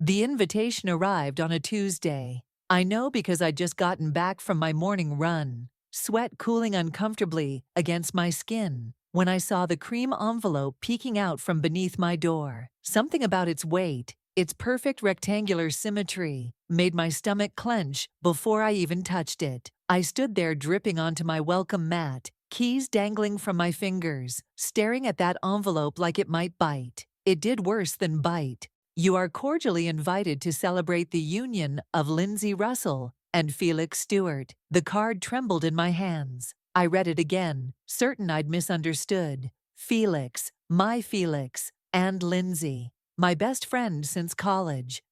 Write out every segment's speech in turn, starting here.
The invitation arrived on a Tuesday. I know because I'd just gotten back from my morning run, sweat cooling uncomfortably against my skin, when I saw the cream envelope peeking out from beneath my door. Something about its weight, its perfect rectangular symmetry, made my stomach clench before I even touched it. I stood there dripping onto my welcome mat, keys dangling from my fingers, staring at that envelope like it might bite. It did worse than bite. You are cordially invited to celebrate the union of Lindsay Russell and Felix Stewart. The card trembled in my hands. I read it again, certain I'd misunderstood. Felix, my Felix, and Lindsay, my best friend since college.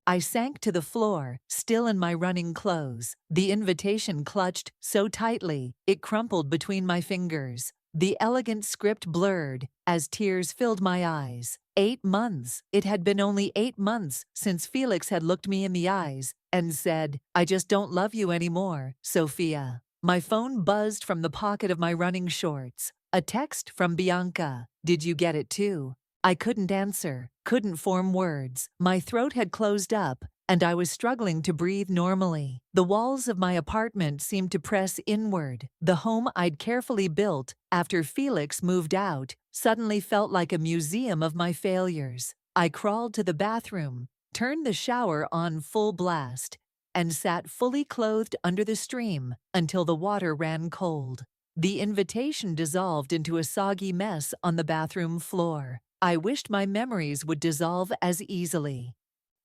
I sank to the floor, still in my running clothes. The invitation clutched so tightly, it crumpled between my fingers. The elegant script blurred as tears filled my eyes. 8 months. It had been only 8 months since Felix had looked me in the eyes and said, "I just don't love you anymore, Sophia." My phone buzzed from the pocket of my running shorts. A text from Bianca. "Did you get it too?" I couldn't answer, couldn't form words. My throat had closed up, and I was struggling to breathe normally. The walls of my apartment seemed to press inward. The home I'd carefully built after Felix moved out suddenly felt like a museum of my failures. I crawled to the bathroom, turned the shower on full blast, and sat fully clothed under the stream until the water ran cold. The invitation dissolved into a soggy mess on the bathroom floor. I wished my memories would dissolve as easily.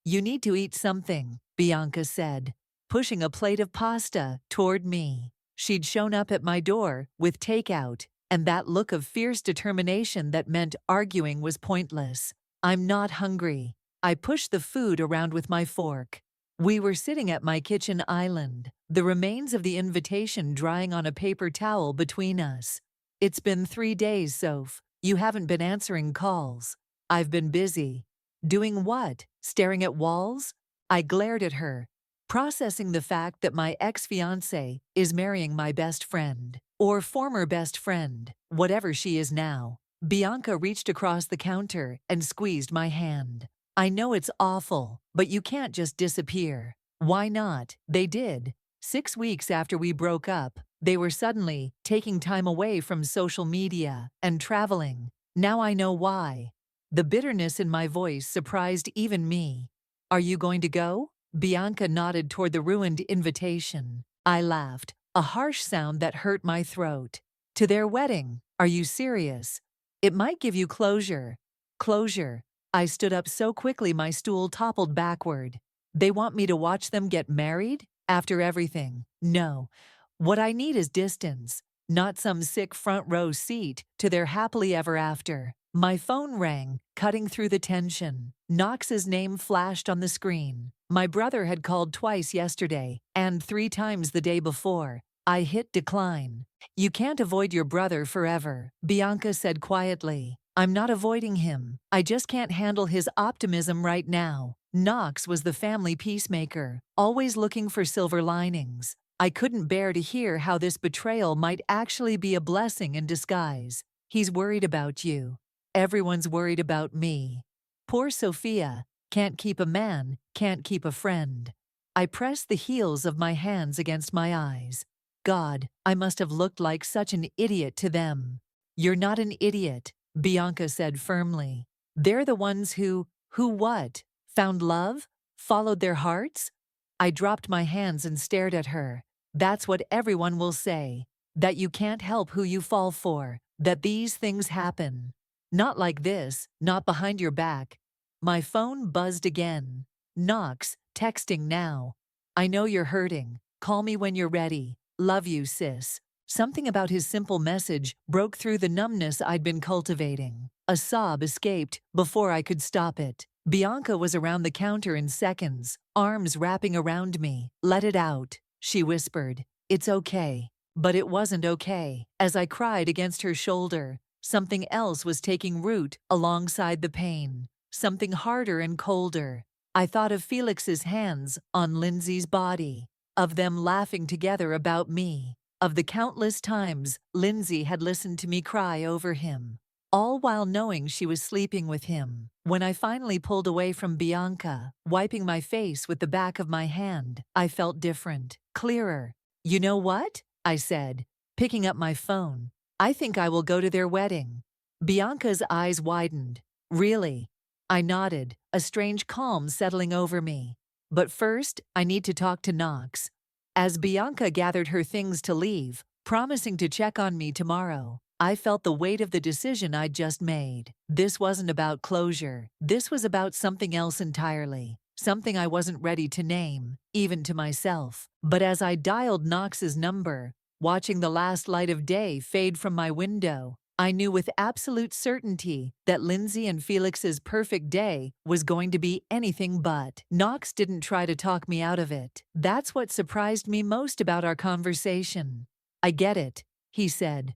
"You need to eat something," Bianca said, pushing a plate of pasta toward me. She'd shown up at my door with takeout, and that look of fierce determination that meant arguing was pointless. "I'm not hungry." I pushed the food around with my fork. We were sitting at my kitchen island, the remains of the invitation drying on a paper towel between us. "It's been 3 days, Soph. You haven't been answering calls." "I've been busy." "Doing what? Staring at walls?" I glared at her, processing the fact that my ex-fiancé is marrying my best friend, or former best friend, whatever she is now. Bianca reached across the counter and squeezed my hand. "I know it's awful, but you can't just disappear." "Why not?" They did. 6 weeks after we broke up, they were suddenly taking time away from social media and traveling. Now I know why. The bitterness in my voice surprised even me. "Are you going to go?" Bianca nodded toward the ruined invitation. I laughed, a harsh sound that hurt my throat. "To their wedding? Are you serious? It might give you closure." Closure. I stood up so quickly my stool toppled backward. "They want me to watch them get married? After everything? No. What I need is distance, not some sick front row seat to their happily ever after." My phone rang, cutting through the tension. Knox's name flashed on the screen. My brother had called twice yesterday, and 3 times the day before. I hit decline. "You can't avoid your brother forever," Bianca said quietly. "I'm not avoiding him. I just can't handle his optimism right now." Knox was the family peacemaker, always looking for silver linings. I couldn't bear to hear how this betrayal might actually be a blessing in disguise. "He's worried about you." "Everyone's worried about me." Poor Sophia. Can't keep a man, can't keep a friend. I pressed the heels of my hands against my eyes. God, I must have looked like such an idiot to them. "You're not an idiot," Bianca said firmly. "They're the ones who what? Found love? Followed their hearts?" I dropped my hands and stared at her. "That's what everyone will say. That you can't help who you fall for. That these things happen. Not like this, not behind your back." My phone buzzed again. Knox, texting now. "I know you're hurting. Call me when you're ready. Love you, sis." Something about his simple message broke through the numbness I'd been cultivating. A sob escaped before I could stop it. Bianca was around the counter in seconds, arms wrapping around me. "Let it out," she whispered. "It's okay." But it wasn't okay. As I cried against her shoulder, something else was taking root alongside the pain. Something harder and colder. I thought of Felix's hands on Lindsay's body, of them laughing together about me, of the countless times Lindsay had listened to me cry over him. all while knowing she was sleeping with him. When I finally pulled away from Bianca, wiping my face with the back of my hand, I felt different, clearer. "You know what?" I said, picking up my phone. "I think I will go to their wedding." Bianca's eyes widened. "Really?" I nodded, a strange calm settling over me. "But first, I need to talk to Knox." As Bianca gathered her things to leave, promising to check on me tomorrow, I felt the weight of the decision I'd just made. This wasn't about closure. This was about something else entirely. Something I wasn't ready to name, even to myself. But as I dialed Knox's number, watching the last light of day fade from my window, I knew with absolute certainty that Lindsay and Felix's perfect day was going to be anything but. Knox didn't try to talk me out of it. That's what surprised me most about our conversation. "I get it," he said,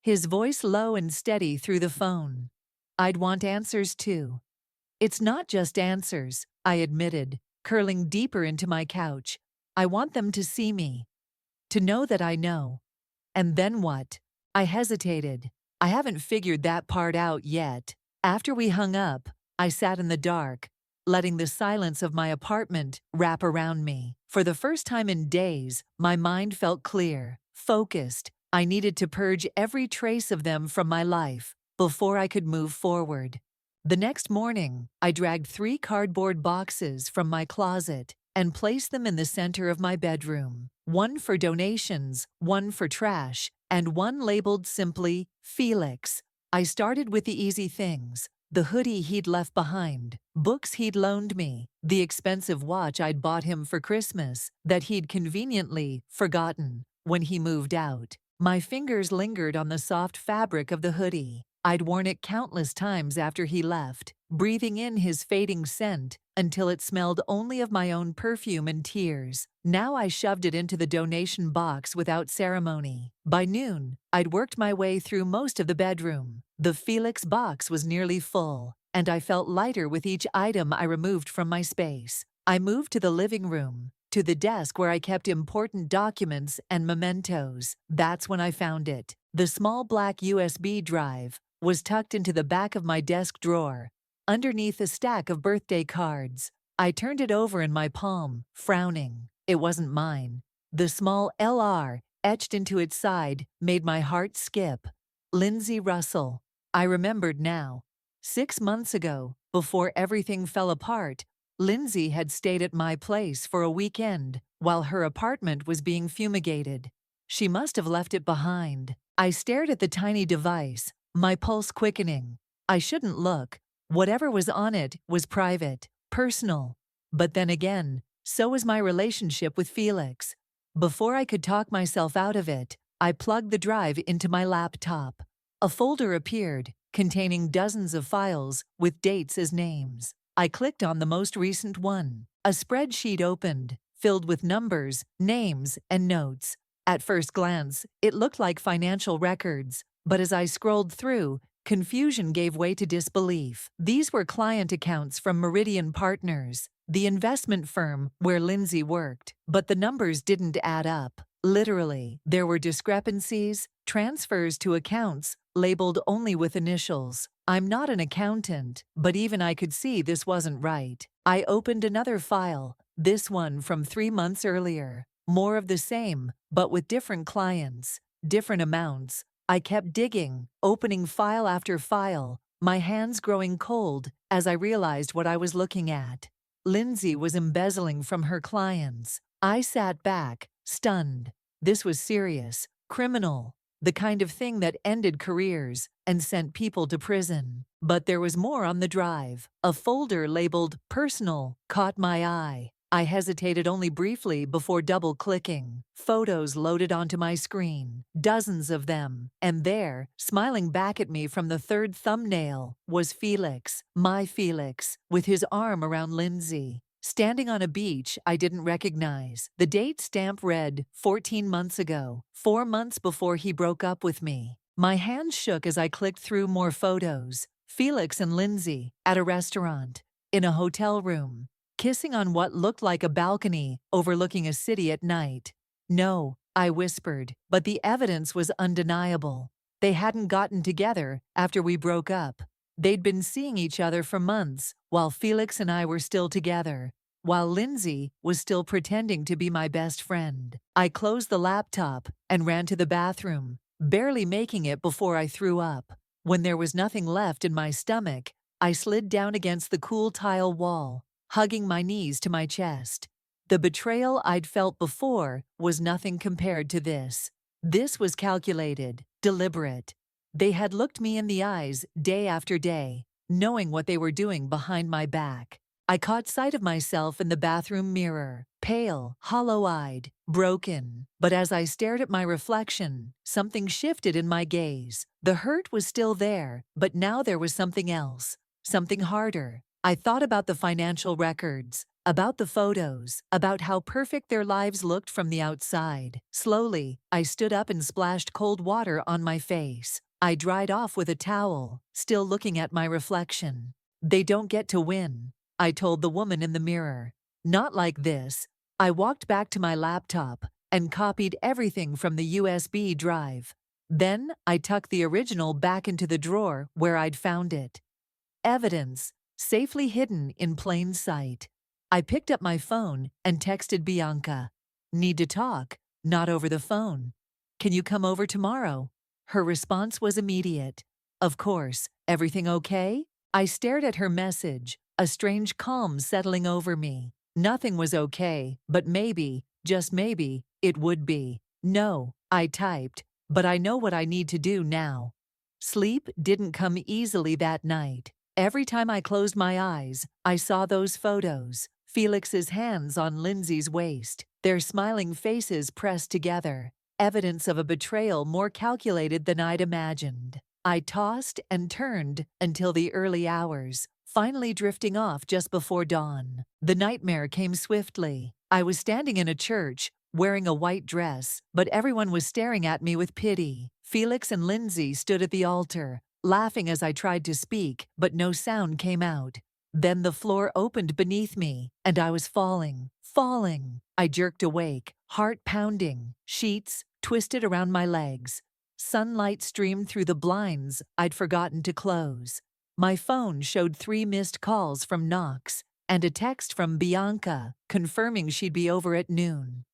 his voice low and steady through the phone. "I'd want answers too." "It's not just answers," I admitted, curling deeper into my couch. "I want them to see me. To know that I know." "And then what?" I hesitated. "I haven't figured that part out yet." After we hung up, I sat in the dark, letting the silence of my apartment wrap around me. For the first time in days, my mind felt clear, focused. I needed to purge every trace of them from my life before I could move forward. The next morning, I dragged 3 cardboard boxes from my closet and placed them in the center of my bedroom. One for donations, one for trash, and one labeled simply, Felix. I started with the easy things: the hoodie he'd left behind, books he'd loaned me, the expensive watch I'd bought him for Christmas that he'd conveniently forgotten when he moved out. My fingers lingered on the soft fabric of the hoodie. I'd worn it countless times after he left, breathing in his fading scent until it smelled only of my own perfume and tears. Now I shoved it into the donation box without ceremony. By noon, I'd worked my way through most of the bedroom. The Felix box was nearly full, and I felt lighter with each item I removed from my space. I moved to the living room, to the desk where I kept important documents and mementos. That's when I found it. The small black USB drive was tucked into the back of my desk drawer, underneath a stack of birthday cards. I turned it over in my palm, frowning. It wasn't mine. The small LR etched into its side made my heart skip. Lindsay Russell. I remembered now. 6 months ago, before everything fell apart, Lindsay had stayed at my place for a weekend while her apartment was being fumigated. She must have left it behind. I stared at the tiny device, my pulse quickening. I shouldn't look. Whatever was on it was private, personal. But then again, so was my relationship with Felix. Before I could talk myself out of it, I plugged the drive into my laptop. A folder appeared, containing dozens of files with dates as names. I clicked on the most recent one. A spreadsheet opened, filled with numbers, names, and notes. At first glance, it looked like financial records, but as I scrolled through, confusion gave way to disbelief. These were client accounts from Meridian Partners, the investment firm where Lindsay worked, but the numbers didn't add up. Literally, there were discrepancies, transfers to accounts labeled only with initials. I'm not an accountant, but even I could see this wasn't right. I opened another file, this one from 3 months earlier. More of the same, but with different clients, different amounts. I kept digging, opening file after file, my hands growing cold as I realized what I was looking at. Lindsay was embezzling from her clients. I sat back, stunned. This was serious, criminal, the kind of thing that ended careers and sent people to prison. But there was more on the drive. A folder labeled Personal caught my eye. I hesitated only briefly before double-clicking. Photos loaded onto my screen, dozens of them, and there, smiling back at me from the third thumbnail, was Felix, my Felix, with his arm around Lindsay, standing on a beach I didn't recognize. The date stamp read 14 months ago, 4 months before he broke up with me. My hands shook as I clicked through more photos. Felix and Lindsay, at a restaurant, in a hotel room, kissing on what looked like a balcony overlooking a city at night. "No," I whispered, but the evidence was undeniable. They hadn't gotten together after we broke up. They'd been seeing each other for months while Felix and I were still together, while Lindsay was still pretending to be my best friend. I closed the laptop and ran to the bathroom, barely making it before I threw up. When there was nothing left in my stomach, I slid down against the cool tile wall, hugging my knees to my chest. The betrayal I'd felt before was nothing compared to this. This was calculated, deliberate. They had looked me in the eyes day after day, knowing what they were doing behind my back. I caught sight of myself in the bathroom mirror, pale, hollow-eyed, broken. But as I stared at my reflection, something shifted in my gaze. The hurt was still there, but now there was something else, something harder. I thought about the financial records, about the photos, about how perfect their lives looked from the outside. Slowly, I stood up and splashed cold water on my face. I dried off with a towel, still looking at my reflection. They don't get to win, I told the woman in the mirror. Not like this. I walked back to my laptop and copied everything from the USB drive. Then I tucked the original back into the drawer where I'd found it. Evidence, safely hidden in plain sight. I picked up my phone and texted Bianca. Need to talk, not over the phone. Can you come over tomorrow? Her response was immediate. Of course, everything okay? I stared at her message, a strange calm settling over me. Nothing was okay, but maybe, just maybe, it would be. No, I typed, but I know what I need to do now. Sleep didn't come easily that night. Every time I closed my eyes, I saw those photos. Felix's hands on Lindsay's waist, their smiling faces pressed together. Evidence of a betrayal more calculated than I'd imagined. I tossed and turned until the early hours, finally drifting off just before dawn. The nightmare came swiftly. I was standing in a church, wearing a white dress, but everyone was staring at me with pity. Felix and Lindsay stood at the altar, laughing as I tried to speak, but no sound came out. Then the floor opened beneath me, and I was falling. I jerked awake, heart pounding, sheets twisted around my legs. Sunlight streamed through the blinds I'd forgotten to close. My phone showed 3 missed calls from Knox and a text from Bianca confirming she'd be over at noon.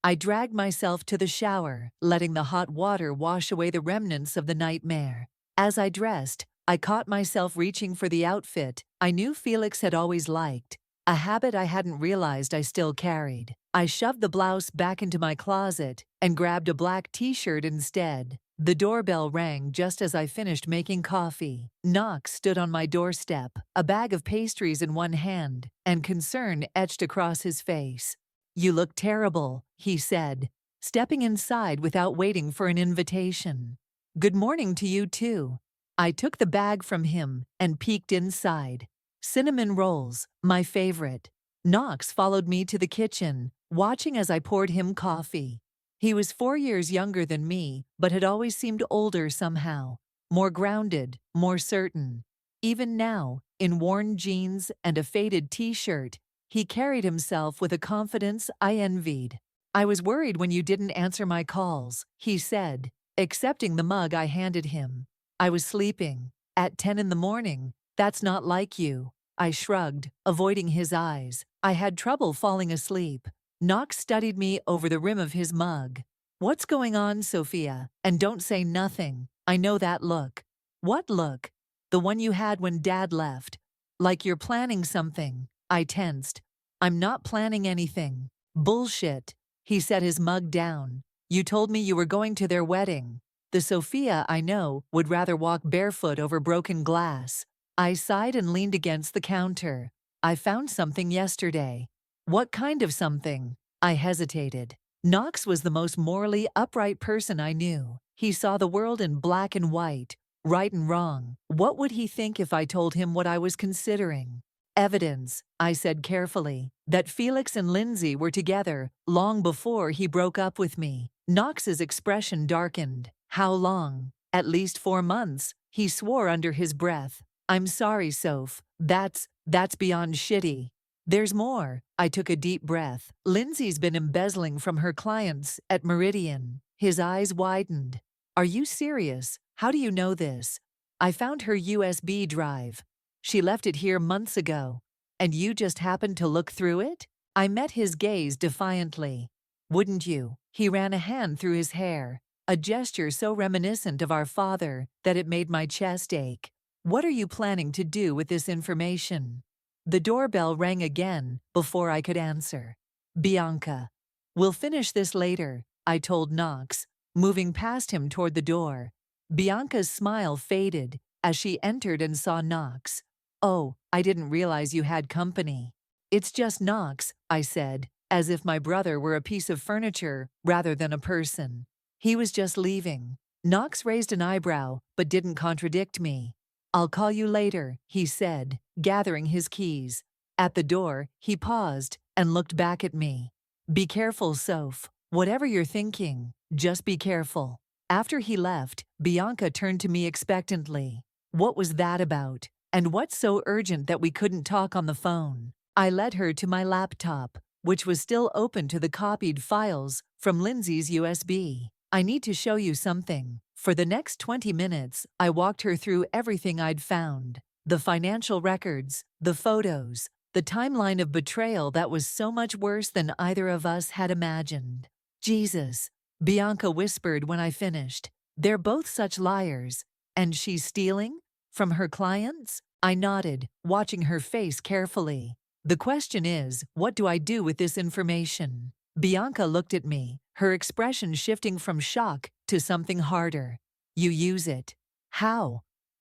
I dragged myself to the shower, letting the hot water wash away the remnants of the nightmare. As I dressed, I caught myself reaching for the outfit I knew Felix had always liked, a habit I hadn't realized I still carried. I shoved the blouse back into my closet and grabbed a black t-shirt instead. The doorbell rang just as I finished making coffee. Knox stood on my doorstep, a bag of pastries in one hand, and concern etched across his face. "You look terrible," he said, stepping inside without waiting for an invitation. "Good morning to you too." I took the bag from him and peeked inside. Cinnamon rolls, my favorite. Knox followed me to the kitchen, watching as I poured him coffee. He was 4 years younger than me, but had always seemed older somehow, more grounded, more certain. Even now, in worn jeans and a faded t-shirt, he carried himself with a confidence I envied. "I was worried when you didn't answer my calls," he said, accepting the mug I handed him. "I was sleeping. At 10 in the morning. That's not like you." I shrugged, avoiding his eyes. I had trouble falling asleep. Knox studied me over the rim of his mug. "What's going on, Sophia? And don't say nothing. I know that look." "What look?" "The one you had when Dad left. Like you're planning something." I tensed. "I'm not planning anything." "Bullshit." He set his mug down. "You told me you were going to their wedding. The Sophia I know would rather walk barefoot over broken glass." I sighed and leaned against the counter. "I found something yesterday." "What kind of something?" I hesitated. Knox was the most morally upright person I knew. He saw the world in black and white, right and wrong. What would he think if I told him what I was considering? "Evidence," I said carefully, "that Felix and Lindsay were together long before he broke up with me." Knox's expression darkened. "How long?" "At least 4 months," he swore under his breath. "I'm sorry, Soph. That's beyond shitty." "There's more." I took a deep breath. "Lindsay's been embezzling from her clients at Meridian." His eyes widened. "Are you serious?" How do you know this? I found her USB drive. She left it here months ago. And you just happened to look through it? I met his gaze defiantly. Wouldn't you? He ran a hand through his hair, a gesture so reminiscent of our father that it made my chest ache. What are you planning to do with this information? The doorbell rang again before I could answer. Bianca. We'll finish this later, I told Knox, moving past him toward the door. Bianca's smile faded as she entered and saw Knox. Oh, I didn't realize you had company. It's just Knox, I said, as if my brother were a piece of furniture rather than a person. He was just leaving. Knox raised an eyebrow but didn't contradict me. I'll call you later, he said, gathering his keys. At the door, he paused and looked back at me. Be careful, Soph. Whatever you're thinking, just be careful. After he left, Bianca turned to me expectantly. What was that about? And what's so urgent that we couldn't talk on the phone? I led her to my laptop, which was still open to the copied files from Lindsay's USB. I need to show you something. For the next 20 minutes, I walked her through everything I'd found. The financial records, the photos, the timeline of betrayal that was so much worse than either of us had imagined. Jesus, Bianca whispered when I finished. They're both such liars. And she's stealing? From her clients? I nodded, watching her face carefully. The question is, what do I do with this information? Bianca looked at me, her expression shifting from shock to something harder. You use it. How?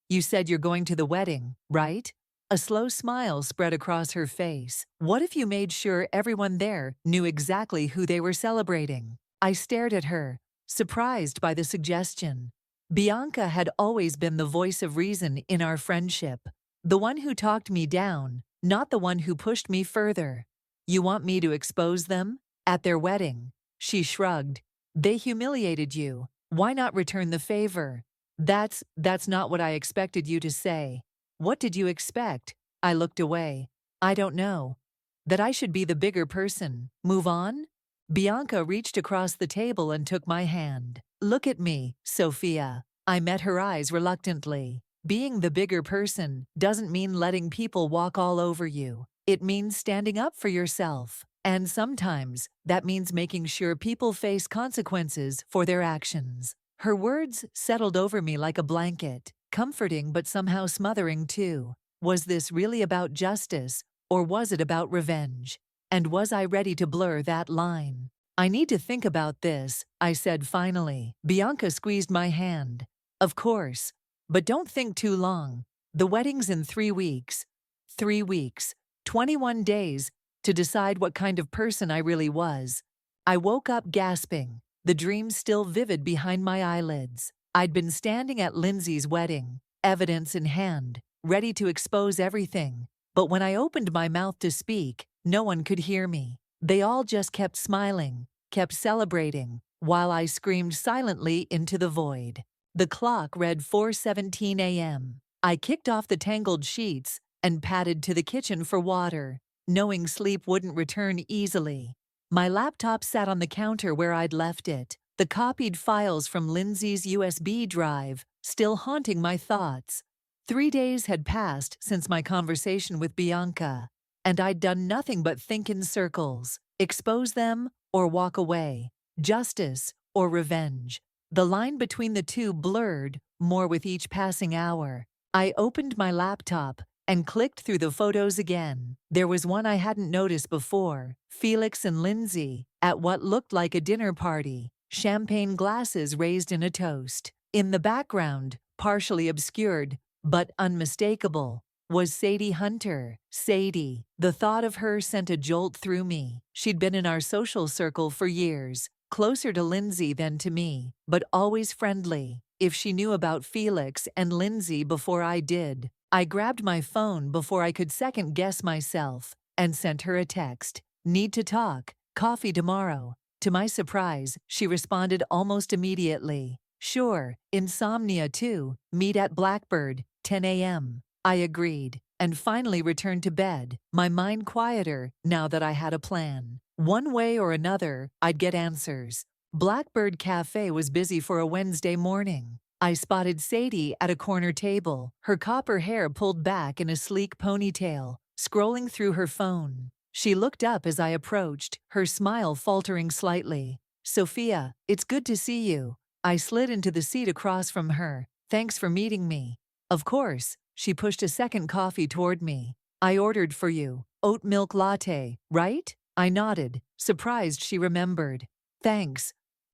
You said you're going to the wedding, right? A slow smile spread across her face. What if you made sure everyone there knew exactly who they were celebrating? I stared at her, surprised by the suggestion. Bianca had always been the voice of reason in our friendship, the one who talked me down, not the one who pushed me further. You want me to expose them? At their wedding? She shrugged. They humiliated you. Why not return the favor? That's not what I expected you to say. What did you expect? I looked away. I don't know. That I should be the bigger person. Move on? Bianca reached across the table and took my hand. Look at me, Sophia. I met her eyes reluctantly. Being the bigger person doesn't mean letting people walk all over you. It means standing up for yourself. And sometimes that means making sure people face consequences for their actions. Her words settled over me like a blanket, comforting but somehow smothering too. Was this really about justice, or was it about revenge? And was I ready to blur that line? I need to think about this, I said finally. Bianca squeezed my hand. Of course. But don't think too long. The wedding's in 3 weeks. 3 weeks. 21 days to decide what kind of person I really was. I woke up gasping, the dream still vivid behind my eyelids. I'd been standing at Lindsay's wedding, evidence in hand, ready to expose everything. But when I opened my mouth to speak, no one could hear me. They all just kept smiling, kept celebrating, while I screamed silently into the void. The clock read 4:17 a.m. I kicked off the tangled sheets and padded to the kitchen for water, knowing sleep wouldn't return easily. My laptop sat on the counter where I'd left it, the copied files from Lindsay's USB drive still haunting my thoughts. 3 days had passed since my conversation with Bianca, and I'd done nothing but think in circles, expose them or walk away, justice or revenge. The line between the two blurred more with each passing hour. I opened my laptop and clicked through the photos again. There was one I hadn't noticed before, Felix and Lindsay at what looked like a dinner party, champagne glasses raised in a toast. In the background, partially obscured, but unmistakable, was Sadie Hunter. Sadie. The thought of her sent a jolt through me. She'd been in our social circle for years, closer to Lindsay than to me, but always friendly. If she knew about Felix and Lindsay before I did, I grabbed my phone before I could second-guess myself and sent her a text. Need to talk. Coffee tomorrow. To my surprise, she responded almost immediately. Sure, insomnia too. Meet at Blackbird, 10 a.m. I agreed, and finally returned to bed, my mind quieter now that I had a plan. One way or another, I'd get answers. Blackbird Cafe was busy for a Wednesday morning. I spotted Sadie at a corner table, her copper hair pulled back in a sleek ponytail, scrolling through her phone. She looked up as I approached, her smile faltering slightly. "Sophia, it's good to see you." I slid into the seat across from her. "Thanks for meeting me." "Of course." She pushed a second coffee toward me. "I ordered for you. Oat milk latte, right?" I nodded, surprised she remembered. "Thanks."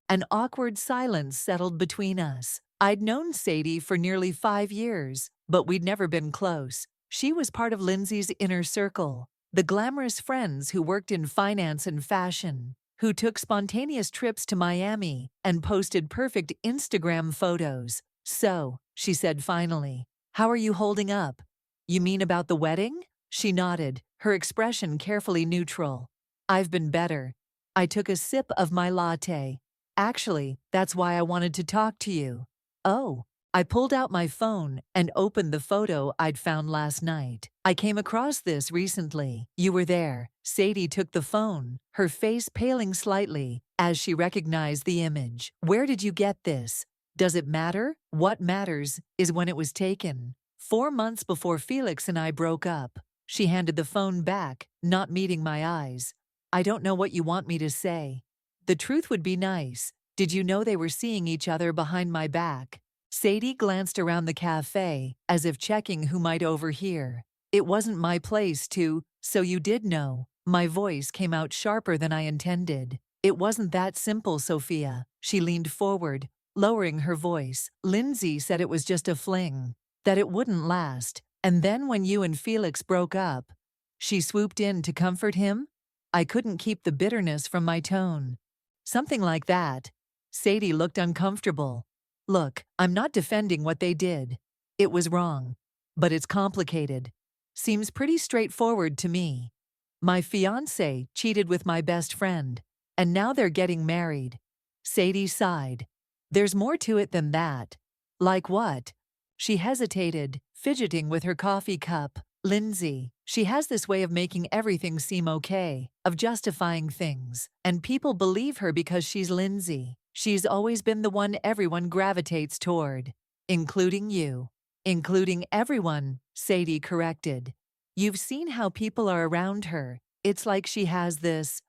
An awkward silence settled between us. I'd known Sadie for nearly 5 years, but we'd never been close. She was part of Lindsay's inner circle, the glamorous friends who worked in finance and fashion, who took spontaneous trips to Miami and posted perfect Instagram photos. "So," she said finally, "how are you holding up?" "You mean about the wedding?" She nodded, her expression carefully neutral. "I've been better." I took a sip of my latte. "Actually, that's why I wanted to talk to you." "Oh." I pulled out my phone and opened the photo I'd found last night. "I came across this recently. You were there." Sadie took the phone, her face paling slightly as she recognized the image. "Where did you get this?" "Does it matter? What matters is when it was taken. 4 months before Felix and I broke up." She handed the phone back, not meeting my eyes. "I don't know what you want me to say." "The truth would be nice. Did you know they were seeing each other behind my back?" Sadie glanced around the cafe, as if checking who might overhear. "It wasn't my place to, so you did know." My voice came out sharper than I intended. "It wasn't that simple, Sophia." She leaned forward, lowering her voice. "Lindsay said it was just a fling, that it wouldn't last. And then when you and Felix broke up, she swooped in to comfort him?" I couldn't keep the bitterness from my tone. "Something like that." Sadie looked uncomfortable. "Look, I'm not defending what they did. It was wrong. But it's complicated. Seems pretty straightforward to me. My fiancé cheated with my best friend, and now they're getting married." Sadie sighed. "There's more to it than that." "Like what?" She hesitated, fidgeting with her coffee cup. "Lindsay, she has this way of making everything seem okay, of justifying things, and people believe her because she's Lindsay. She's always been the one everyone gravitates toward, including you." "Including everyone," Sadie corrected. "You've seen how people are around her. It's like she has this,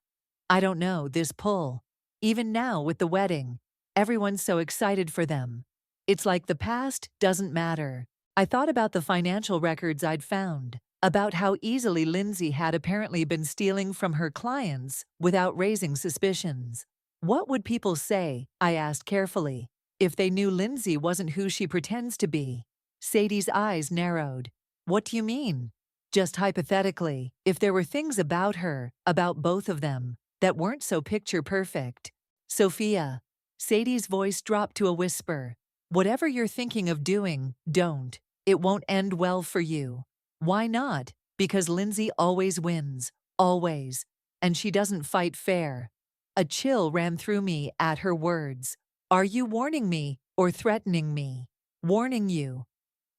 I don't know, this pull. Even now with the wedding, everyone's so excited for them. It's like the past doesn't matter." I thought about the financial records I'd found, about how easily Lindsay had apparently been stealing from her clients without raising suspicions. "What would people say," I asked carefully, "if they knew Lindsay wasn't who she pretends to be?" Sadie's eyes narrowed. "What do you mean?" "Just hypothetically, if there were things about her, about both of them, that weren't so picture perfect." "Sophia." Sadie's voice dropped to a whisper. "Whatever you're thinking of doing, don't. It won't end well for you." "Why not?" "Because Lindsay always wins. Always. And she doesn't fight fair." A chill ran through me at her words. "Are you warning me or threatening me?" "Warning you.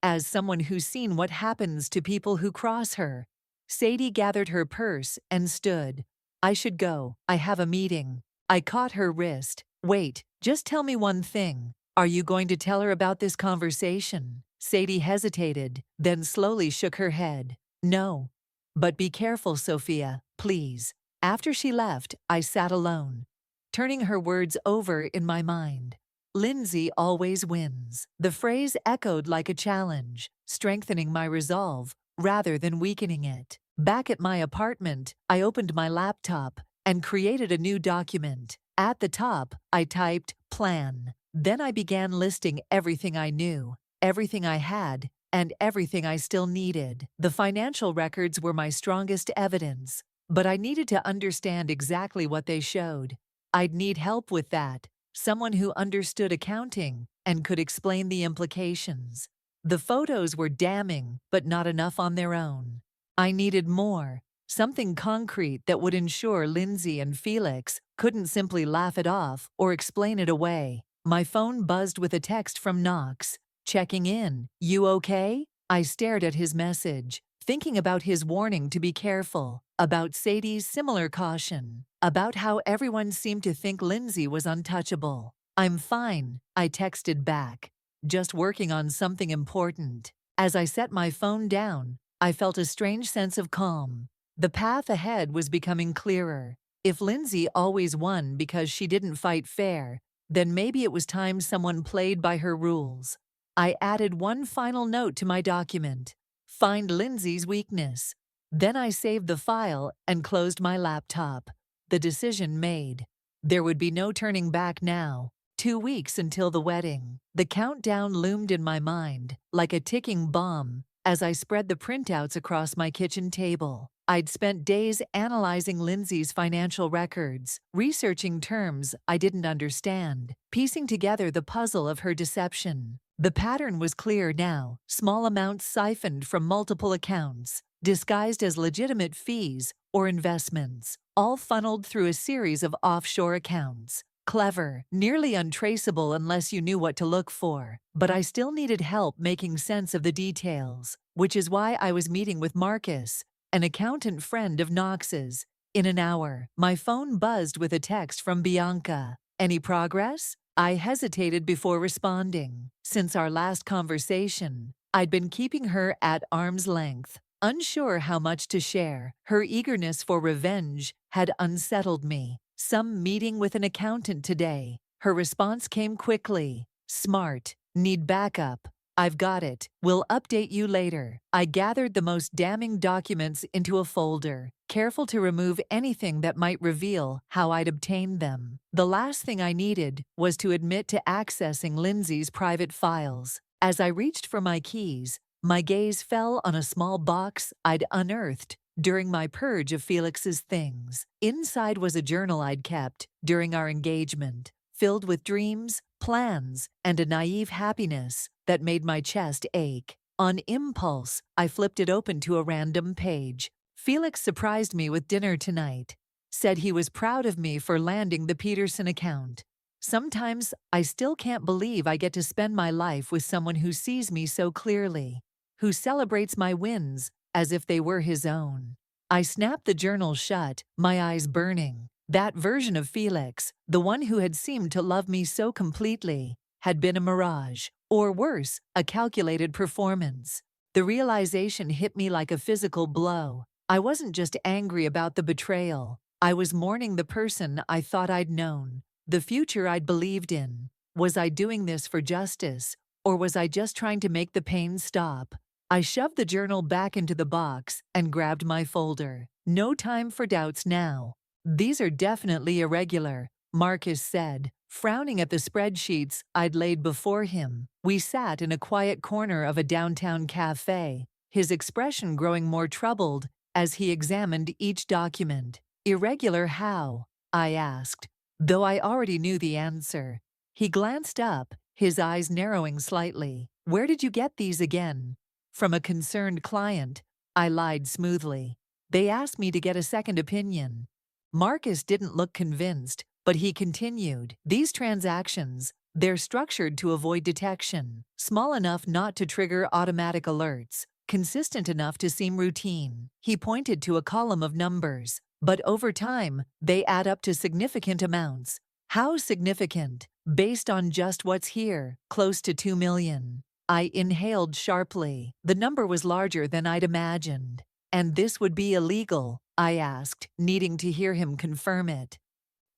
As someone who's seen what happens to people who cross her." Sadie gathered her purse and stood. "I should go. I have a meeting." I caught her wrist. "Wait, just tell me one thing. Are you going to tell her about this conversation?" Sadie hesitated, then slowly shook her head. "No. But be careful, Sophia, please." After she left, I sat alone, turning her words over in my mind. "Lindsay always wins." The phrase echoed like a challenge, strengthening my resolve rather than weakening it. Back at my apartment, I opened my laptop and created a new document. At the top, I typed plan. Then I began listing everything I knew, everything I had, and everything I still needed. The financial records were my strongest evidence, but I needed to understand exactly what they showed. I'd need help with that, someone who understood accounting and could explain the implications. The photos were damning, but not enough on their own. I needed more, something concrete that would ensure Lindsay and Felix couldn't simply laugh it off or explain it away. My phone buzzed with a text from Knox. "Checking in. You okay?" I stared at his message, thinking about his warning to be careful, about Sadie's similar caution, about how everyone seemed to think Lindsay was untouchable. "I'm fine," I texted back. just working on something important. As I set my phone down, I felt a strange sense of calm. The path ahead was becoming clearer. If Lindsay always won because she didn't fight fair, then maybe it was time someone played by her rules. I added one final note to my document: find Lindsay's weakness. Then I saved the file and closed my laptop. The decision made. There would be no turning back now. 2 weeks until the wedding. The countdown loomed in my mind, like a ticking bomb, as I spread the printouts across my kitchen table. I'd spent days analyzing Lindsay's financial records, researching terms I didn't understand, piecing together the puzzle of her deception. The pattern was clear now: small amounts siphoned from multiple accounts, disguised as legitimate fees or investments, all funneled through a series of offshore accounts. Clever, nearly untraceable unless you knew what to look for. But I still needed help making sense of the details, which is why I was meeting with Marcus, an accountant friend of Knox's. In an hour, my phone buzzed with a text from Bianca. Any progress? I hesitated before responding. Since our last conversation, I'd been keeping her at arm's length, unsure how much to share. Her eagerness for revenge had unsettled me. Some meeting with an accountant today. Her response came quickly. Smart. Need backup. I've got it. We'll update you later. I gathered the most damning documents into a folder, careful to remove anything that might reveal how I'd obtained them. The last thing I needed was to admit to accessing Lindsay's private files. As I reached for my keys, my gaze fell on a small box I'd unearthed during my purge of Felix's things. Inside was a journal I'd kept during our engagement, filled with dreams, plans, and a naive happiness that made my chest ache. On impulse, I flipped it open to a random page. Felix surprised me with dinner tonight. Said he was proud of me for landing the Peterson account. Sometimes I still can't believe I get to spend my life with someone who sees me so clearly, who celebrates my wins as if they were his own. I snapped the journal shut, my eyes burning. That version of Felix, the one who had seemed to love me so completely, had been a mirage, or worse, a calculated performance. The realization hit me like a physical blow. I wasn't just angry about the betrayal. I was mourning the person I thought I'd known, the future I'd believed in. Was I doing this for justice, or was I just trying to make the pain stop? I shoved the journal back into the box and grabbed my folder. No time for doubts now. These are definitely irregular, Marcus said, frowning at the spreadsheets I'd laid before him. We sat in a quiet corner of a downtown cafe, his expression growing more troubled as he examined each document. Irregular how? I asked, though I already knew the answer. He glanced up, his eyes narrowing slightly. Where did you get these again? From a concerned client, I lied smoothly. They asked me to get a second opinion. Marcus didn't look convinced, but he continued. These transactions, they're structured to avoid detection, small enough not to trigger automatic alerts, consistent enough to seem routine. He pointed to a column of numbers, but over time, they add up to significant amounts. How significant? Based on just what's here, close to 2 million. I inhaled sharply. The number was larger than I'd imagined. And this would be illegal? I asked, needing to hear him confirm it.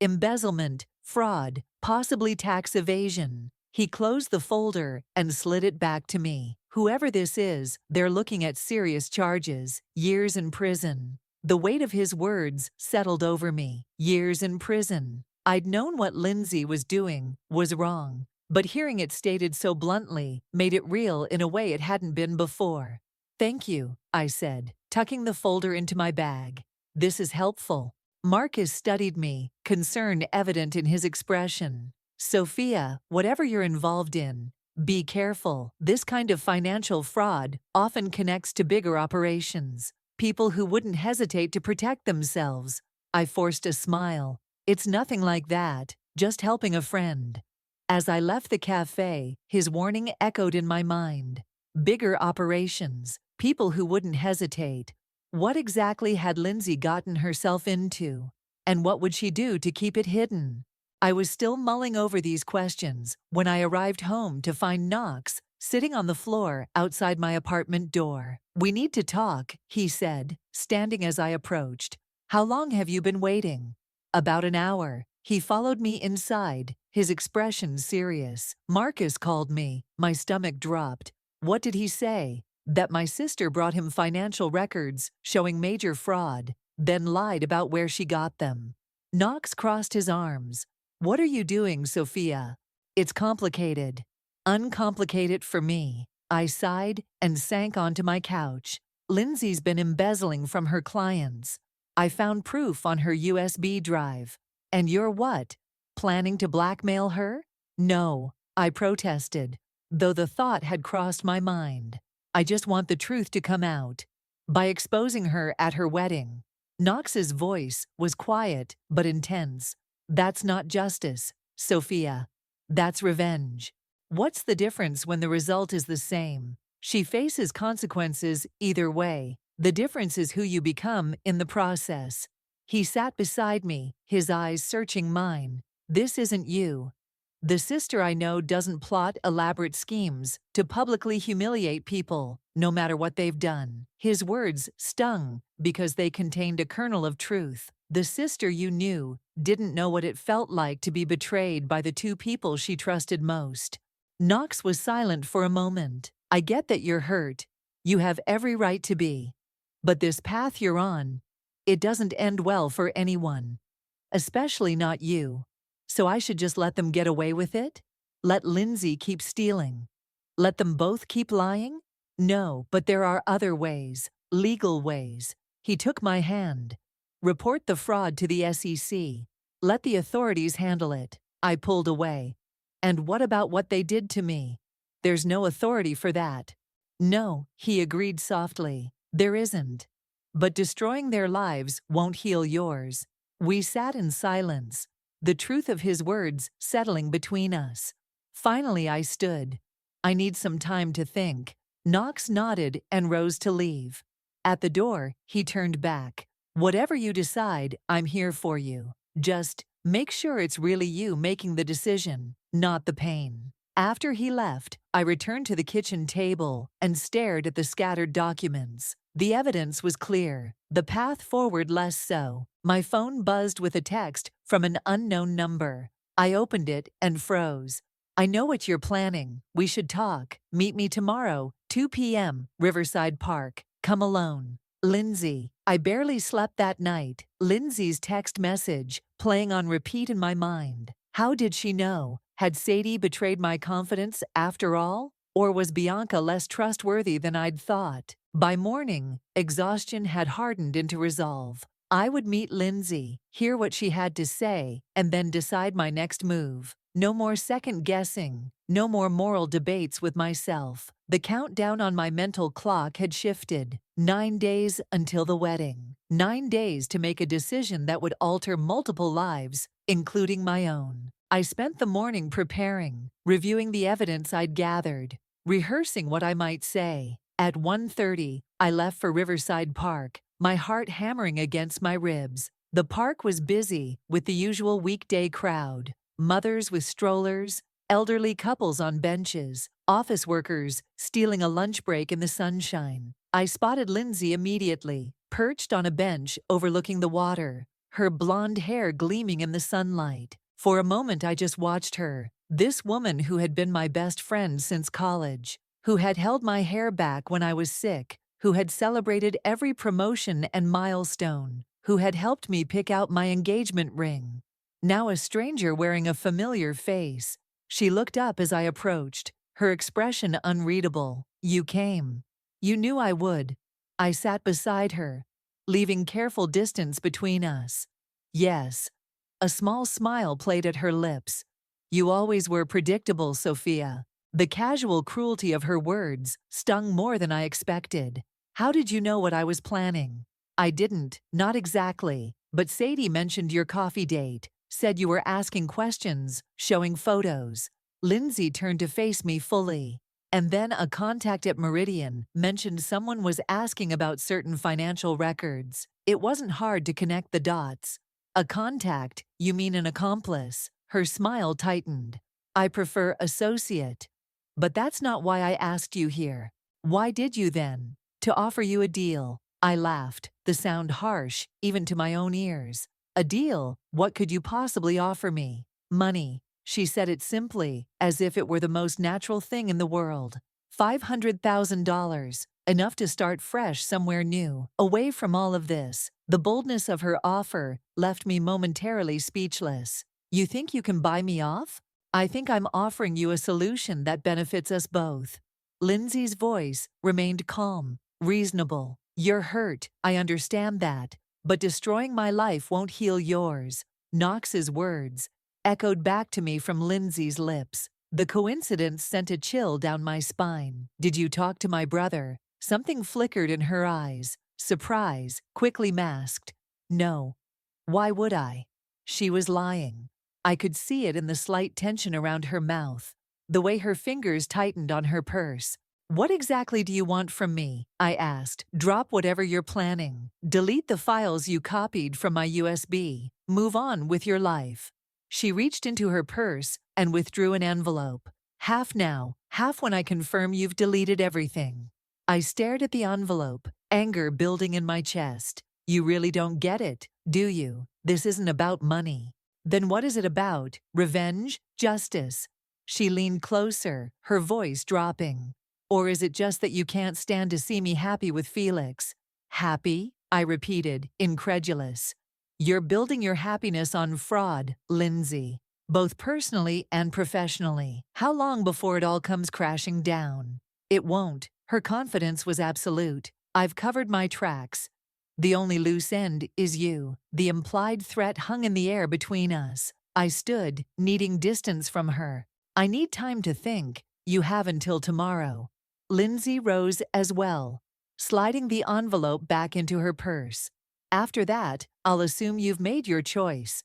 Embezzlement, fraud, possibly tax evasion. He closed the folder and slid it back to me. Whoever this is, they're looking at serious charges, years in prison. The weight of his words settled over me. Years in prison. I'd known what Lindsay was doing was wrong, but hearing it stated so bluntly made it real in a way it hadn't been before. Thank you, I said, tucking the folder into my bag. This is helpful. Marcus studied me, concern evident in his expression. Sophia, whatever you're involved in, be careful. This kind of financial fraud often connects to bigger operations. People who wouldn't hesitate to protect themselves. I forced a smile. It's nothing like that, just helping a friend. As I left the cafe, his warning echoed in my mind. Bigger operations, people who wouldn't hesitate. What exactly had Lindsay gotten herself into? And what would she do to keep it hidden? I was still mulling over these questions when I arrived home to find Knox sitting on the floor outside my apartment door. "We need to talk," he said, standing as I approached. "How long have you been waiting?" "About an hour." He followed me inside, his expression serious. "Marcus called me." My stomach dropped. "What did he say?" "That my sister brought him financial records showing major fraud, then lied about where she got them." Knox crossed his arms. "What are you doing, Sophia?" "It's complicated." "Uncomplicate it for me." I sighed and sank onto my couch. "Lindsay's been embezzling from her clients. I found proof on her USB drive." "And you're what? Planning to blackmail her?" "No," I protested, though the thought had crossed my mind. "I just want the truth to come out." "By exposing her at her wedding." Knox's voice was quiet but intense. "That's not justice, Sophia. That's revenge." "What's the difference when the result is the same?" "She faces consequences either way. The difference is who you become in the process." He sat beside me, his eyes searching mine. "This isn't you. The sister I know doesn't plot elaborate schemes to publicly humiliate people, no matter what they've done." His words stung because they contained a kernel of truth. The sister you knew didn't know what it felt like to be betrayed by the two people she trusted most. Knox was silent for a moment. "I get that you're hurt. You have every right to be. But this path you're on, it doesn't end well for anyone. Especially not you. So I should just let them get away with it? Let Lindsay keep stealing? Let them both keep lying? No, but there are other ways, legal ways." He took my hand. "Report the fraud to the SEC. Let the authorities handle it." I pulled away. "And what about what they did to me?" "There's no authority for that." "No," he agreed softly. "There isn't. But destroying their lives won't heal yours." We sat in silence, the truth of his words settling between us. Finally I stood. "I need some time to think." Knox nodded and rose to leave. At the door, he turned back. "Whatever you decide, I'm here for you. Just make sure it's really you making the decision, not the pain." After he left, I returned to the kitchen table and stared at the scattered documents. The evidence was clear, the path forward less so. My phone buzzed with a text from an unknown number. I opened it and froze. "I know what you're planning. We should talk. Meet me tomorrow, 2 p.m., Riverside Park. Come alone. Lindsay." I barely slept that night. Lindsay's text message playing on repeat in my mind. How did she know? Had Sadie betrayed my confidence after all? Or was Bianca less trustworthy than I'd thought? By morning, exhaustion had hardened into resolve. I would meet Lindsay, hear what she had to say, and then decide my next move. No more second guessing, no more moral debates with myself. The countdown on my mental clock had shifted. 9 days until the wedding. 9 days to make a decision that would alter multiple lives, including my own. I spent the morning preparing, reviewing the evidence I'd gathered, rehearsing what I might say. At 1:30, I left for Riverside Park, my heart hammering against my ribs. The park was busy with the usual weekday crowd. Mothers with strollers, elderly couples on benches, office workers stealing a lunch break in the sunshine. I spotted Lindsay immediately, perched on a bench overlooking the water, her blonde hair gleaming in the sunlight. For a moment I just watched her, this woman who had been my best friend since college, who had held my hair back when I was sick, who had celebrated every promotion and milestone, who had helped me pick out my engagement ring. Now a stranger wearing a familiar face. She looked up as I approached, her expression unreadable. "You came. You knew I would." I sat beside her, leaving careful distance between us. "Yes." A small smile played at her lips. "You always were predictable, Sophia." The casual cruelty of her words stung more than I expected. "How did you know what I was planning?" "I didn't, not exactly, but Sadie mentioned your coffee date, said you were asking questions, showing photos." Lindsay turned to face me fully. "And then a contact at Meridian mentioned someone was asking about certain financial records. It wasn't hard to connect the dots." "A contact? You mean an accomplice?" Her smile tightened. I prefer associate. But that's not why I asked you here. Why did you then? To offer you a deal. I laughed, the sound harsh, even to my own ears. A deal? What could you possibly offer me? Money. She said it simply, as if it were the most natural thing in the world. $500,000. Enough to start fresh somewhere new, away from all of this. The boldness of her offer left me momentarily speechless. You think you can buy me off? I think I'm offering you a solution that benefits us both. Lindsay's voice remained calm, reasonable. You're hurt, I understand that. But destroying my life won't heal yours. Knox's words echoed back to me from Lindsay's lips. The coincidence sent a chill down my spine. Did you talk to my brother? Something flickered in her eyes. Surprise, quickly masked. No. Why would I? She was lying. I could see it in the slight tension around her mouth, the way her fingers tightened on her purse. What exactly do you want from me? I asked. Drop whatever you're planning. Delete the files you copied from my USB. Move on with your life. She reached into her purse and withdrew an envelope. Half now, half when I confirm you've deleted everything. I stared at the envelope, anger building in my chest. You really don't get it, do you? This isn't about money. Then what is it about? Revenge? Justice? She leaned closer, her voice dropping. Or is it just that you can't stand to see me happy with Felix? Happy? I repeated, incredulous. You're building your happiness on fraud, Lindsay. Both personally and professionally. How long before it all comes crashing down? It won't. Her confidence was absolute. I've covered my tracks. The only loose end is you. The implied threat hung in the air between us. I stood, needing distance from her. I need time to think. You have until tomorrow. Lindsay rose as well, sliding the envelope back into her purse. After that, I'll assume you've made your choice.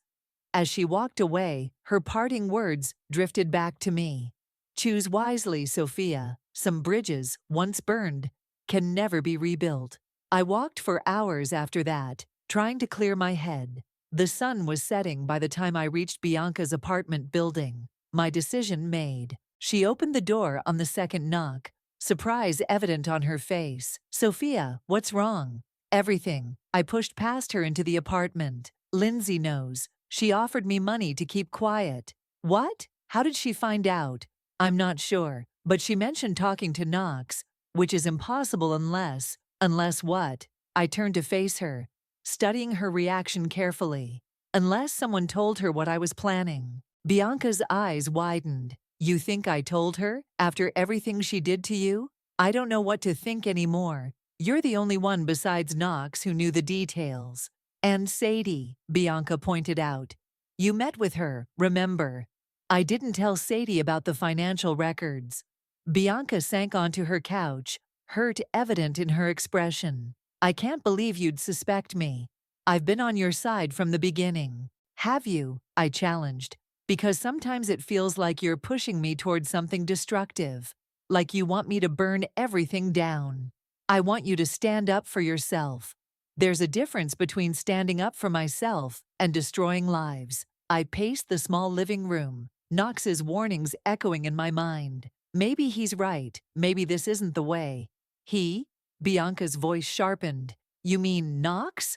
As she walked away, her parting words drifted back to me. Choose wisely, Sophia. Some bridges, once burned, can never be rebuilt. I walked for hours after that, trying to clear my head. The sun was setting by the time I reached Bianca's apartment building. My decision made. She opened the door on the second knock, surprise evident on her face. Sophia, what's wrong? Everything. I pushed past her into the apartment. Lindsay knows. She offered me money to keep quiet. What? How did she find out? I'm not sure, but she mentioned talking to Knox, which is impossible unless what? I turned to face her, studying her reaction carefully. Unless someone told her what I was planning. Bianca's eyes widened. You think I told her, after everything she did to you? I don't know what to think anymore. You're the only one besides Knox who knew the details. And Sadie, Bianca pointed out. You met with her, remember? I didn't tell Sadie about the financial records. Bianca sank onto her couch, hurt evident in her expression. I can't believe you'd suspect me. I've been on your side from the beginning. Have you? I challenged. Because sometimes it feels like you're pushing me toward something destructive. Like you want me to burn everything down. I want you to stand up for yourself. There's a difference between standing up for myself and destroying lives. I paced the small living room, Knox's warnings echoing in my mind. Maybe he's right. Maybe this isn't the way. He? Bianca's voice sharpened. You mean Knox?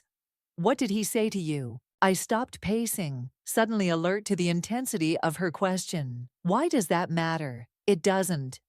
What did he say to you? I stopped pacing, suddenly alert to the intensity of her question. Why does that matter? It doesn't.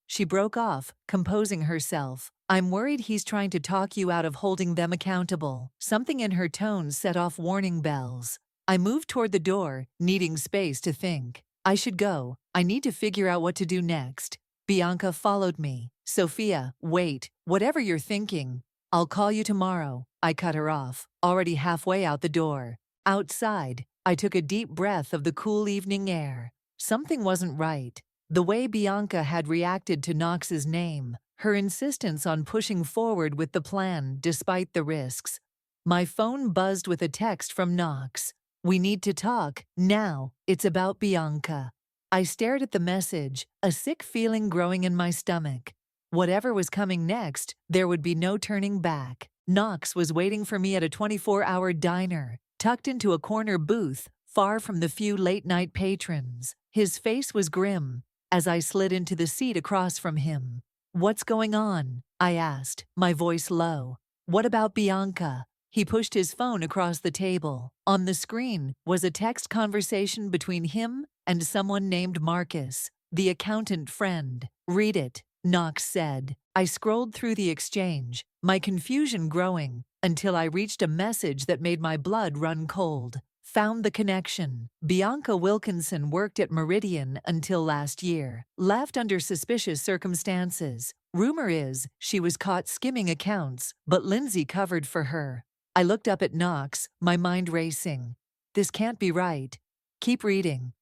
She broke off, composing herself. I'm worried he's trying to talk you out of holding them accountable. Something in her tone set off warning bells. I moved toward the door, needing space to think. I should go. I need to figure out what to do next. Bianca followed me. Sophia, wait. Whatever you're thinking. I'll call you tomorrow. I cut her off, already halfway out the door. Outside, I took a deep breath of the cool evening air. Something wasn't right. The way Bianca had reacted to Knox's name, her insistence on pushing forward with the plan despite the risks. My phone buzzed with a text from Knox. We need to talk, now. It's about Bianca. I stared at the message, a sick feeling growing in my stomach. Whatever was coming next, there would be no turning back. Knox was waiting for me at a 24-hour diner, tucked into a corner booth, far from the few late-night patrons. His face was grim as I slid into the seat across from him. "What's going on?" I asked, my voice low. "What about Bianca?" He pushed his phone across the table. On the screen was a text conversation between him and someone named Marcus, the accountant friend. "Read it," Knox said. I scrolled through the exchange, my confusion growing, until I reached a message that made my blood run cold. Found the connection. Bianca Wilkinson worked at Meridian until last year. Left under suspicious circumstances. Rumor is she was caught skimming accounts, but Lindsay covered for her. I looked up at Knox, my mind racing. This can't be right. Keep reading.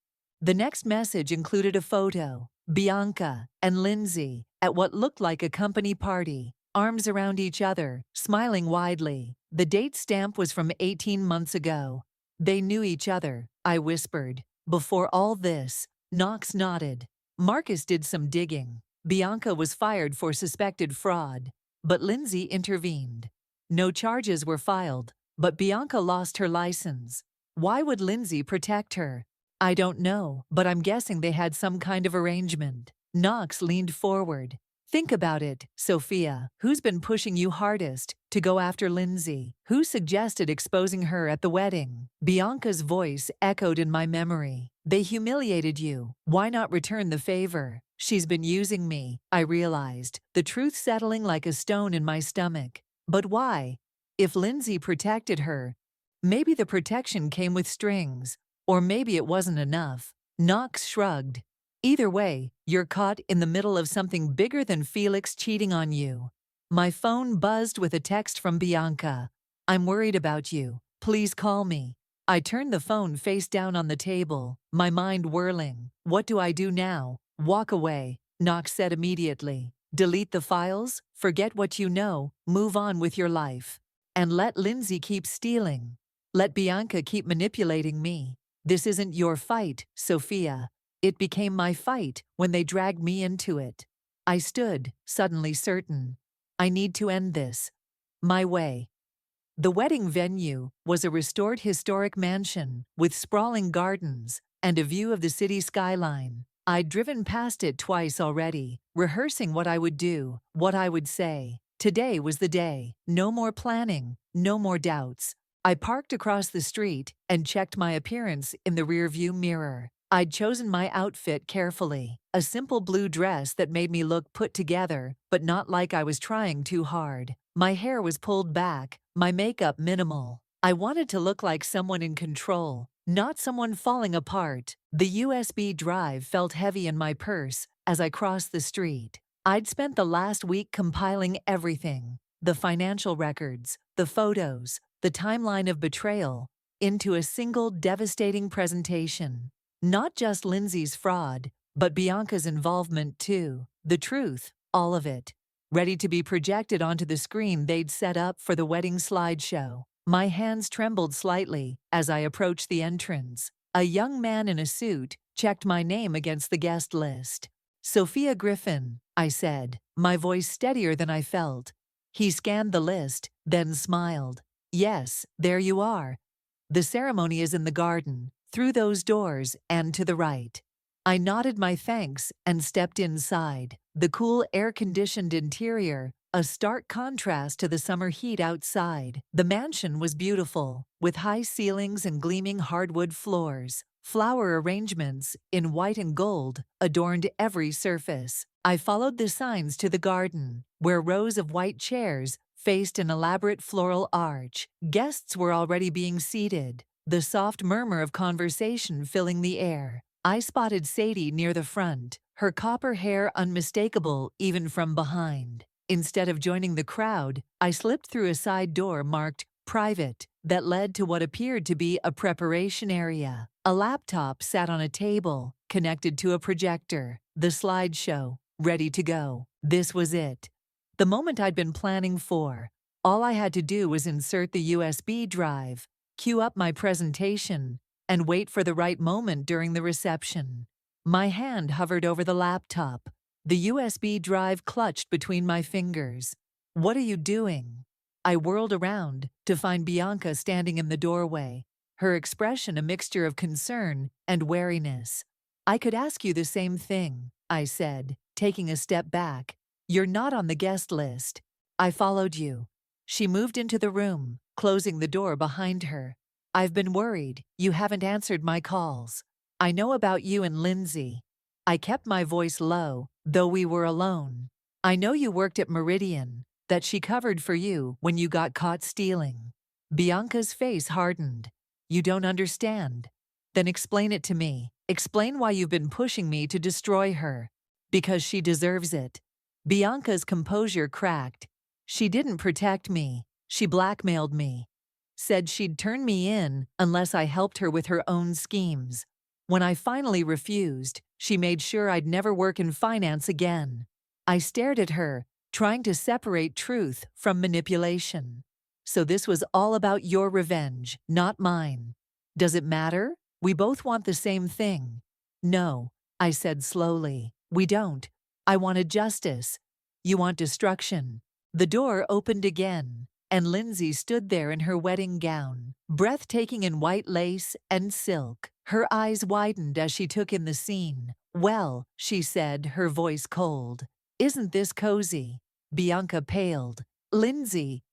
The next message included a photo. Bianca and Lindsay at what looked like a company party, arms around each other, smiling widely. The date stamp was from 18 months ago. They knew each other, I whispered. Before all this, Knox nodded. Marcus did some digging. Bianca was fired for suspected fraud, but Lindsay intervened. No charges were filed, but Bianca lost her license. Why would Lindsay protect her? I don't know, but I'm guessing they had some kind of arrangement. Knox leaned forward. Think about it, Sophia. Who's been pushing you hardest to go after Lindsay? Who suggested exposing her at the wedding? Bianca's voice echoed in my memory. They humiliated you. Why not return the favor? She's been using me, I realized, the truth settling like a stone in my stomach. But why? If Lindsay protected her, maybe the protection came with strings, or maybe it wasn't enough. Knox shrugged. Either way, you're caught in the middle of something bigger than Felix cheating on you. My phone buzzed with a text from Bianca. "I'm worried about you. Please call me." I turned the phone face down on the table, my mind whirling. What do I do now? Walk away, Knox said immediately. Delete the files, forget what you know, move on with your life. And let Lindsay keep stealing. Let Bianca keep manipulating me. This isn't your fight, Sophia. It became my fight when they dragged me into it. I stood, suddenly certain. I need to end this. My way. The wedding venue was a restored historic mansion with sprawling gardens and a view of the city skyline. I'd driven past it twice already, rehearsing what I would do, what I would say. Today was the day. No more planning, no more doubts. I parked across the street and checked my appearance in the rearview mirror. I'd chosen my outfit carefully, a simple blue dress that made me look put together, but not like I was trying too hard. My hair was pulled back, my makeup minimal. I wanted to look like someone in control, not someone falling apart. The USB drive felt heavy in my purse as I crossed the street. I'd spent the last week compiling everything, the financial records, the photos, the timeline of betrayal, into a single devastating presentation. Not just Lindsay's fraud, but Bianca's involvement too. The truth, all of it. Ready to be projected onto the screen they'd set up for the wedding slideshow. My hands trembled slightly as I approached the entrance. A young man in a suit checked my name against the guest list. "Sophia Griffin," I said, my voice steadier than I felt. He scanned the list, then smiled. "Yes, there you are. The ceremony is in the garden, through those doors and to the right." I nodded my thanks and stepped inside. The cool air-conditioned interior, a stark contrast to the summer heat outside. The mansion was beautiful, with high ceilings and gleaming hardwood floors. Flower arrangements, in white and gold, adorned every surface. I followed the signs to the garden, where rows of white chairs faced an elaborate floral arch. Guests were already being seated, the soft murmur of conversation filling the air. I spotted Sadie near the front, her copper hair unmistakable even from behind. Instead of joining the crowd, I slipped through a side door marked "Private" that led to what appeared to be a preparation area. A laptop sat on a table, connected to a projector, the slideshow, ready to go. This was it. The moment I'd been planning for. All I had to do was insert the USB drive, cue up my presentation, and wait for the right moment during the reception. My hand hovered over the laptop. The USB drive clutched between my fingers. "What are you doing?" I whirled around to find Bianca standing in the doorway. her expression a mixture of concern and wariness. I could ask you the same thing, I said, taking a step back. You're not on the guest list. I followed you. She moved into the room, closing the door behind her. I've been worried. You haven't answered my calls. I know about you and Lindsay. I kept my voice low, though we were alone. I know you worked at Meridian, that she covered for you when you got caught stealing. Bianca's face hardened. You don't understand. Then explain it to me. Explain why you've been pushing me to destroy her. Because she deserves it. Bianca's composure cracked. She didn't protect me. She blackmailed me. Said she'd turn me in unless I helped her with her own schemes. When I finally refused, she made sure I'd never work in finance again. I stared at her, trying to separate truth from manipulation. So this was all about your revenge, not mine. Does it matter? We both want the same thing. No, I said slowly. We don't. I wanted justice. You want destruction. The door opened again, and Lindsay stood there in her wedding gown, breathtaking in white lace and silk. Her eyes widened as she took in the scene. Well, she said, her voice cold. Isn't this cozy? Bianca paled. Lindsay,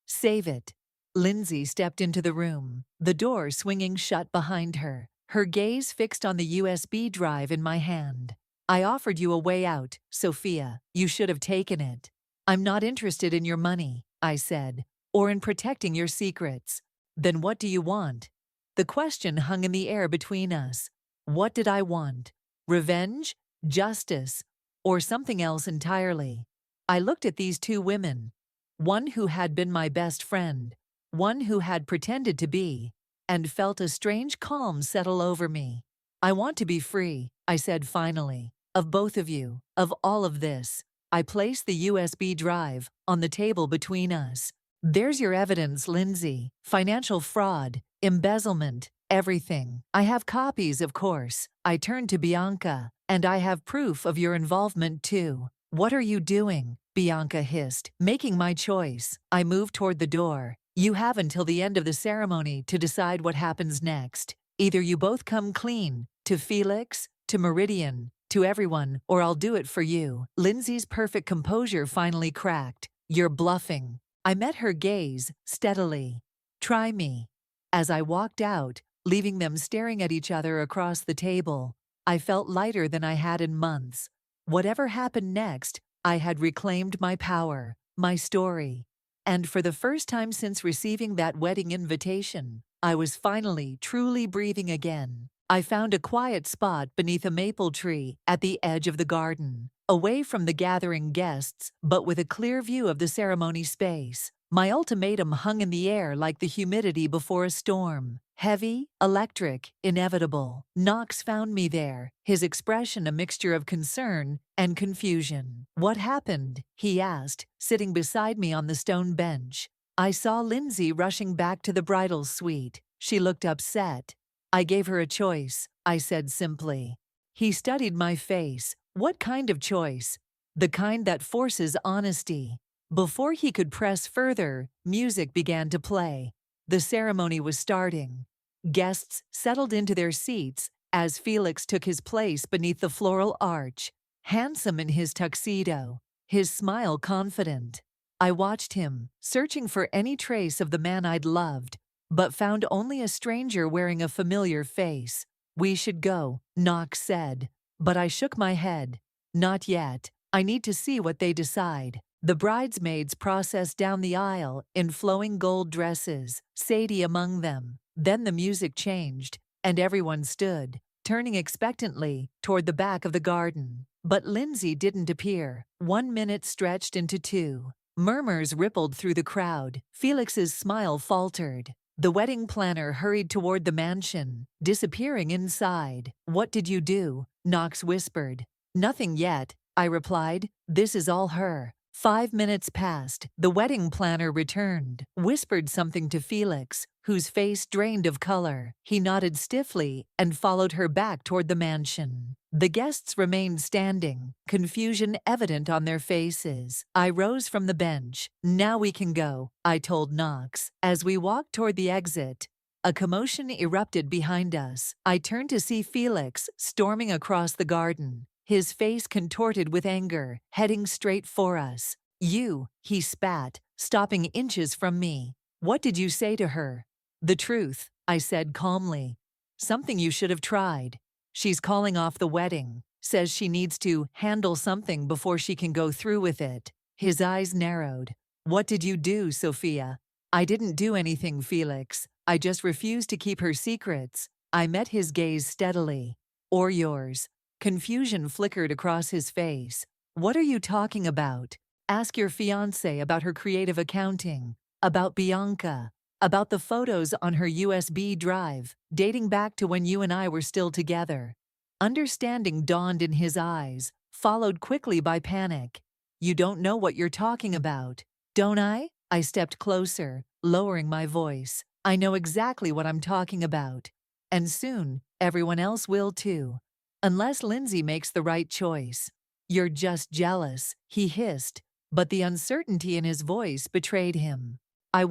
Save it. Lindsay stepped into the room, the door swinging shut behind her, her gaze fixed on the USB drive in my hand. I offered you a way out, Sophia. You should have taken it. I'm not interested in your money, I said, or in protecting your secrets. Then what do you want? The question hung in the air between us. What did I want? Revenge? Justice? Or something else entirely? I looked at these two women. One who had been my best friend, one who had pretended to be, and felt a strange calm settle over me. I want to be free, I said finally, of both of you, of all of this. I placed the USB drive on the table between us. There's your evidence, Lindsay. Financial fraud, embezzlement, everything. I have copies, of course. I turned to Bianca, and I have proof of your involvement too. What are you doing? Bianca hissed, making my choice. I moved toward the door. You have until the end of the ceremony to decide what happens next. Either you both come clean, to Felix, to Meridian, to everyone, or I'll do it for you. Lindsay's perfect composure finally cracked. You're bluffing. I met her gaze, steadily. Try me. As I walked out, leaving them staring at each other across the table, I felt lighter than I had in months. Whatever happened next, I had reclaimed my power, my story. And for the first time since receiving that wedding invitation, I was finally, truly breathing again. I found a quiet spot beneath a maple tree at the edge of the garden, away from the gathering guests, but with a clear view of the ceremony space. My ultimatum hung in the air like the humidity before a storm. Heavy, electric, inevitable. Knox found me there, his expression a mixture of concern and confusion. What happened? He asked, sitting beside me on the stone bench. I saw Lindsay rushing back to the bridal suite. She looked upset. I gave her a choice, I said simply. He studied my face. What kind of choice? The kind that forces honesty. Before he could press further, music began to play. The ceremony was starting. Guests settled into their seats as Felix took his place beneath the floral arch, handsome in his tuxedo, his smile confident. I watched him, searching for any trace of the man I'd loved, but found only a stranger wearing a familiar face. We should go, Knox said, but I shook my head. Not yet. I need to see what they decide. The bridesmaids processed down the aisle in flowing gold dresses, Sadie among them. Then the music changed, and everyone stood, turning expectantly toward the back of the garden. But Lindsay didn't appear. 1 minute stretched into 2. Murmurs rippled through the crowd. Felix's smile faltered. The wedding planner hurried toward the mansion, disappearing inside. What did you do? Knox whispered. Nothing yet, I replied. This is all her. 5 minutes passed. The wedding planner returned, whispered something to Felix, whose face drained of color. He nodded stiffly and followed her back toward the mansion. The guests remained standing, confusion evident on their faces. I rose from the bench. Now we can go, I told Knox. As we walked toward the exit, A commotion erupted behind us. I turned to see Felix storming across the garden, his face contorted with anger, heading straight for us. "You," he spat, stopping inches from me. "What did you say to her?" "The truth," I said calmly. "Something you should have tried. She's calling off the wedding. Says she needs to handle something before she can go through with it." His eyes narrowed. "What did you do, Sophia?" "I didn't do anything, Felix. I just refused to keep her secrets." I met his gaze steadily. "Or yours." Confusion flickered across his face. "What are you talking about? Ask your fiancée about her creative accounting, about Bianca, about the photos on her USB drive, dating back to when you and I were still together." Understanding dawned in his eyes, followed quickly by panic. "You don't know what you're talking about." "Don't I?" I stepped closer, lowering my voice. "I know exactly what I'm talking about. And soon, everyone else will too. Unless Lindsay makes the right choice." "You're just jealous," he hissed, but the uncertainty in his voice betrayed him. I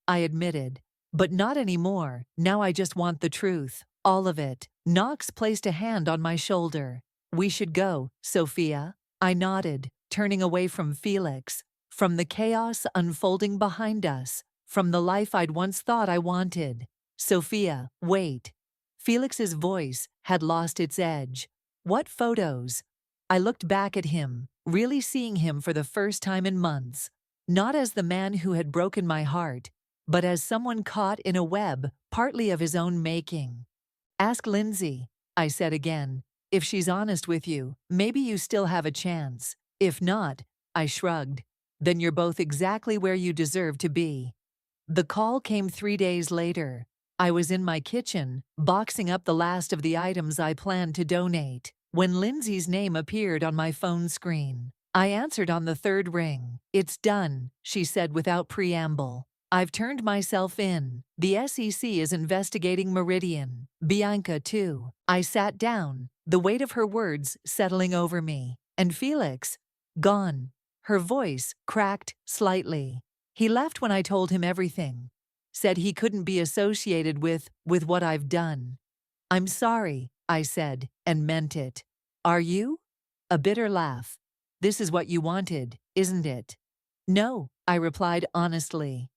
admitted. "But not anymore. Now I just want the truth. All of it." Knox placed a hand on my shoulder. "We should go, Sophia." I nodded, turning away from Felix, from the chaos unfolding behind us, from the life I'd once thought I wanted. "Sophia, wait." Felix's voice had lost its edge. "What photos?" I looked back at him, really seeing him for the first time in months. Not as the man who had broken my heart, but as someone caught in a web partly of his own making. "Ask Lindsay," I said again. "If she's honest with you, maybe you still have a chance. If not," I shrugged, "then you're both exactly where you deserve to be." The call came 3 days later. I was in my kitchen, boxing up the last of the items I planned to donate, when Lindsay's name appeared on my phone screen. I answered on the third ring. "It's done," she said without preamble. "I've turned myself in. The SEC is investigating Meridian. Bianca, too." I sat down, the weight of her words settling over me. "And Felix?" "Gone." Her voice cracked slightly. "He left when I told him everything. Said he couldn't be associated with what I've done." "I'm sorry," I said, and meant it. "Are you?" A bitter laugh. "This is what you wanted, isn't it?" "No," I replied honestly.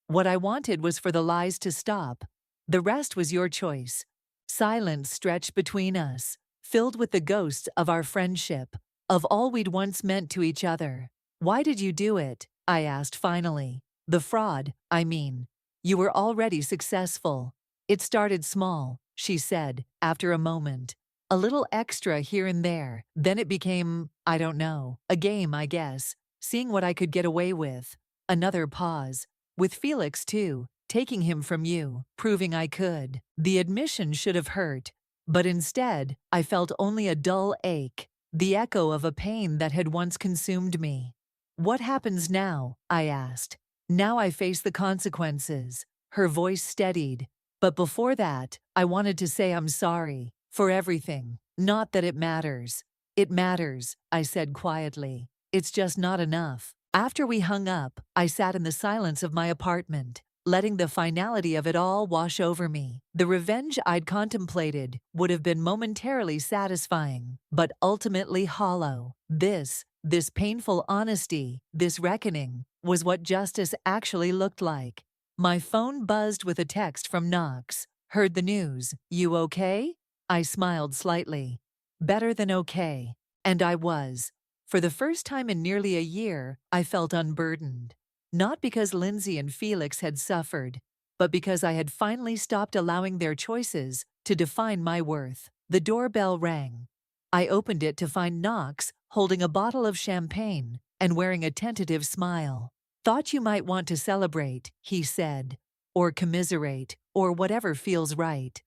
"What I wanted was for the lies to stop. The rest was your choice." Silence stretched between us, filled with the ghosts of our friendship, of all we'd once meant to each other. "Why did you do it?" I asked finally. "The fraud, I mean. You were already successful." "It started small," she said, after a moment. "A little extra here and there. Then it became, I don't know, a game, I guess. Seeing what I could get away with." Another pause. "With Felix, too. Taking him from you. Proving I could." The admission should have hurt. But instead, I felt only a dull ache, the echo of a pain that had once consumed me. "What happens now?" I asked. "Now I face the consequences." Her voice steadied. "But before that, I wanted to say I'm sorry. For everything. Not that it matters." "It matters," I said quietly. "It's just not enough." After we hung up, I sat in the silence of my apartment, letting the finality of it all wash over me. The revenge I'd contemplated would have been momentarily satisfying, but ultimately hollow. This painful honesty, this reckoning, was what justice actually looked like. My phone buzzed with a text from Knox. "Heard the news. You okay?" I smiled slightly. Better than okay. And I was. For the first time in nearly a year, I felt unburdened. Not because Lindsay and Felix had suffered, but because I had finally stopped allowing their choices to define my worth. The doorbell rang. I opened it to find Knox holding a bottle of champagne and wearing a tentative smile. "Thought you might want to celebrate," he said. "Or commiserate, or whatever feels right."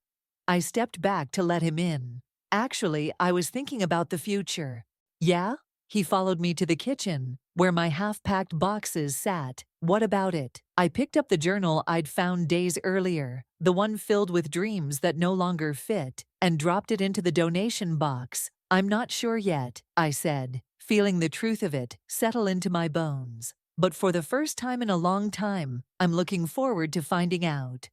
I stepped back to let him in. "Actually, I was thinking about the future." "Yeah?" He followed me to the kitchen, where my half-packed boxes sat. "What about it?" I picked up the journal I'd found days earlier, the one filled with dreams that no longer fit, and dropped it into the donation box. "I'm not sure yet," I said, feeling the truth of it settle into my bones. "But for the first time in a long time, I'm looking forward to finding out."